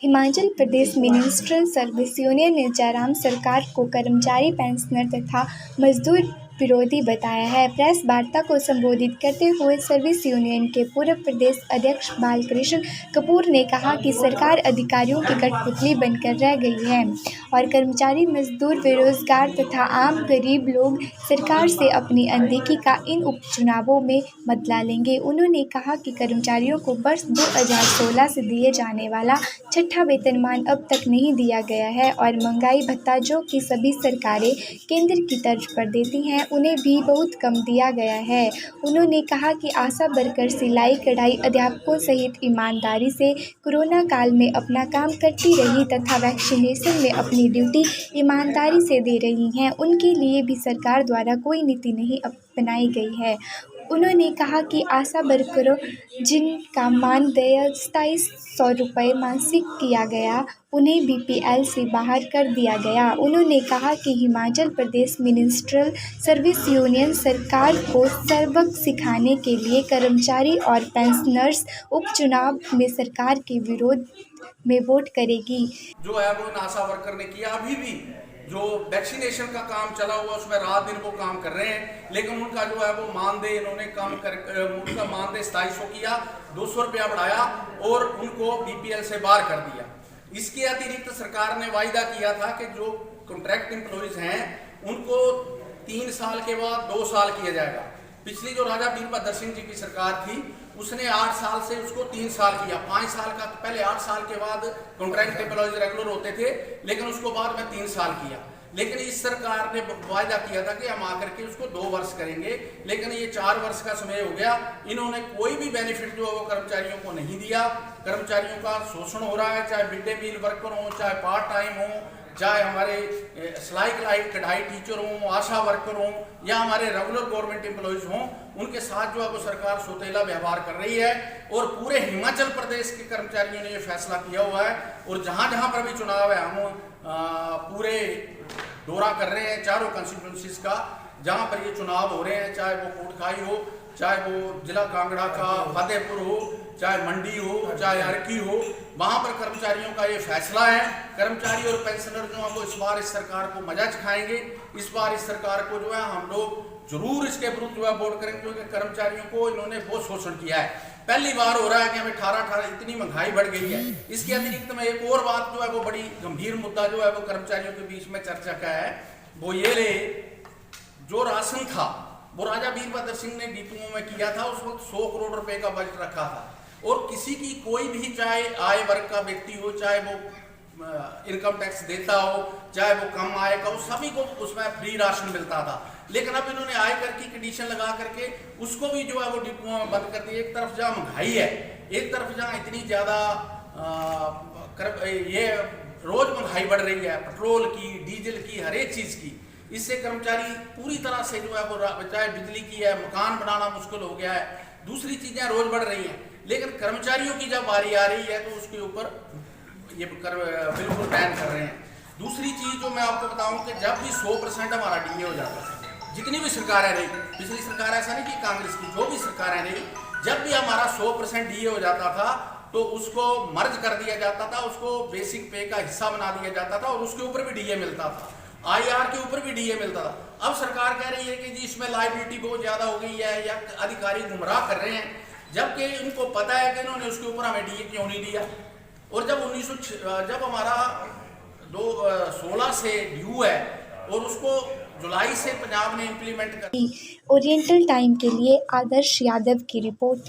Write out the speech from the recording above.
Himachal Pradesh ministerial service union ने जयराम सरकार को कर्मचारी, पेंशनर तथा मजदूर विरोधी बताया है। प्रेस वार्ता को संबोधित करते हुए सर्विस यूनियन के पूर्व प्रदेश अध्यक्ष बालकृष्ण कपूर ने कहा कि सरकार अधिकारियों की कठपुतली बनकर रह गई है और कर्मचारी, मजदूर, बेरोजगार तथा आम गरीब लोग सरकार से अपनी अनदेखी का इन उपचुनावों में बदला लेंगे। उन्होंने कहा कि कर्मचारियों को वर्ष 2016 से दिए जाने वाला छठा वेतनमान अब तक नहीं दिया गया है और महंगाई भत्ता, जो कि सभी सरकारें केंद्र की तर्ज पर देती हैं, उन्हें भी बहुत कम दिया गया है। उन्होंने कहा कि आशा वर्कर, सिलाई कढ़ाई, अध्यापकों सहित ईमानदारी से कोरोना काल में अपना काम करती रही तथा वैक्सीनेशन में अपनी ड्यूटी ईमानदारी से दे रही हैं, उनके लिए भी सरकार द्वारा कोई नीति नहीं अपनाई गई है। उन्होंने कहा कि आशा वर्करों, जिनका मानदेय 2700 रुपये मासिक किया गया, उन्हें बीपीएल से बाहर कर दिया गया। उन्होंने कहा कि Himachal Pradesh ministerial service union सरकार को सबक सिखाने के लिए कर्मचारी और पेंशनर्स उपचुनाव में सरकार के विरोध में वोट करेगी। जो है वो आशा वर्कर ने किया। अभी भी जो वैक्सीनेशन का काम चला हुआ उसमें रात दिन वो काम कर रहे हैं, लेकिन उनका जो है वो मानदेय इन्होंने कम कर, उनका मानदेय 2700 किया, 200 रुपया बढ़ाया और उनको बीपीएल से बाहर कर दिया। इसके अतिरिक्त सरकार ने वायदा किया था कि जो कॉन्ट्रैक्ट एम्प्लॉइज हैं उनको 3 साल के बाद 2 साल किया जाएगा। पिछली जो राजा वीरभद्र सिंह जी की सरकार थी उसने 8 साल से उसको 3 साल किया। 5 साल का पहले 8 साल के बाद कॉन्ट्रैक्ट एम्प्लॉइज रेगुलर होते थे, लेकिन उसको बाद में 3 साल किया। लेकिन इस सरकार ने वायदा किया था कि हम आकर के उसको 2 वर्ष करेंगे, लेकिन ये 4 वर्ष का समय हो गया। इन्होंने कोई भी बेनिफिट जो है वो कर्मचारियों को नहीं दिया। कर्मचारियों का शोषण हो रहा है, चाहे मिड डे मील वर्कर हो, चाहे पार्ट टाइम हो, चाहे हमारे सिलाई कढ़ाई टीचर हों, आशा वर्कर हों या हमारे रेगुलर गवर्नमेंट एम्प्लॉइज हों, उनके साथ जो है वो सरकार सौतेला व्यवहार कर रही है। और पूरे हिमाचल प्रदेश के कर्मचारियों ने ये फैसला किया हुआ है और जहां जहां पर भी चुनाव है हम पूरे दौरा कर रहे हैं चारों कंस्टिट्यूंसीज का, जहां पर ये चुनाव हो रहे हैं, चाहे वो कोटखाई हो, चाहे वो जिला कांगड़ा का फतेहपुर हो, चाहे मंडी हो, चाहे अर्की हो, वहां पर कर्मचारियों का ये फैसला है। कर्मचारी और पेंशनर जो है वो इस बार इस सरकार को मजा खाएंगे। इस बार इस सरकार को जो है हम लोग जरूर इसके विरुद्ध जो है वोट करेंगे, क्योंकि कर्मचारियों को इन्होंने बहुत शोषण किया है। पहली बार हो रहा है कि हमें 18 इतनी महंगाई बढ़ गई है। इसके अतिरिक्त में एक और बात जो है वो बड़ी गंभीर मुद्दा जो है वो कर्मचारियों के बीच में चर्चा का है, वो ये ले जो राशन था वो राजा वीरभद्र सिंह ने डिपुओं में किया था। उस वक्त 100 करोड़ रुपए का बजट रखा था और किसी की कोई भी चाहे आय वर्ग का व्यक्ति हो, चाहे वो इनकम टैक्स देता हो, चाहे वो कम आय का हो, सभी को उसमें फ्री राशन मिलता था। लेकिन अब इन्होंने आयकर की कंडीशन लगा करके उसको भी जो है वो डिपुओं में बंद कर दिया। एक तरफ जहाँ महंगाई है, एक तरफ जहाँ इतनी ज्यादा ये रोज महंगाई बढ़ रही है, पेट्रोल की, डीजल की, हर एक चीज की। इससे कर्मचारी पूरी तरह से जो है वो, चाहे बिजली की है, मकान बनाना मुश्किल हो गया है, दूसरी चीजें रोज बढ़ रही हैं। लेकिन कर्मचारियों की जब बारी आ रही है तो उसके ऊपर ये बिल्कुल बैन कर रहे हैं। दूसरी चीज जो मैं आपको बताऊं कि जब भी 100% हमारा डीए हो जाता था, जितनी भी सरकारें रही, पिछली सरकार ऐसा नहीं कि कांग्रेस की, जो भी सरकारें रही, जब भी हमारा 100% डीए हो जाता था तो उसको मर्ज कर दिया जाता था, उसको बेसिक पे का हिस्सा बना दिया जाता था और उसके ऊपर भी डीए मिलता था, आईआर के ऊपर भी डीए मिलता था। अब सरकार कह रही है कि जी इसमें लायबिलिटी बहुत ज्यादा हो गई है या अधिकारी गुमराह कर रहे हैं, जबकि इनको पता है कि इन्होंने उसके ऊपर हमें डीए क्यों नहीं दिया। और जब हमारा 2016 से ड्यू है और उसको जुलाई से पंजाब ने इम्प्लीमेंट कर। ओरिएंटल टाइम के लिए आदर्श यादव की रिपोर्ट।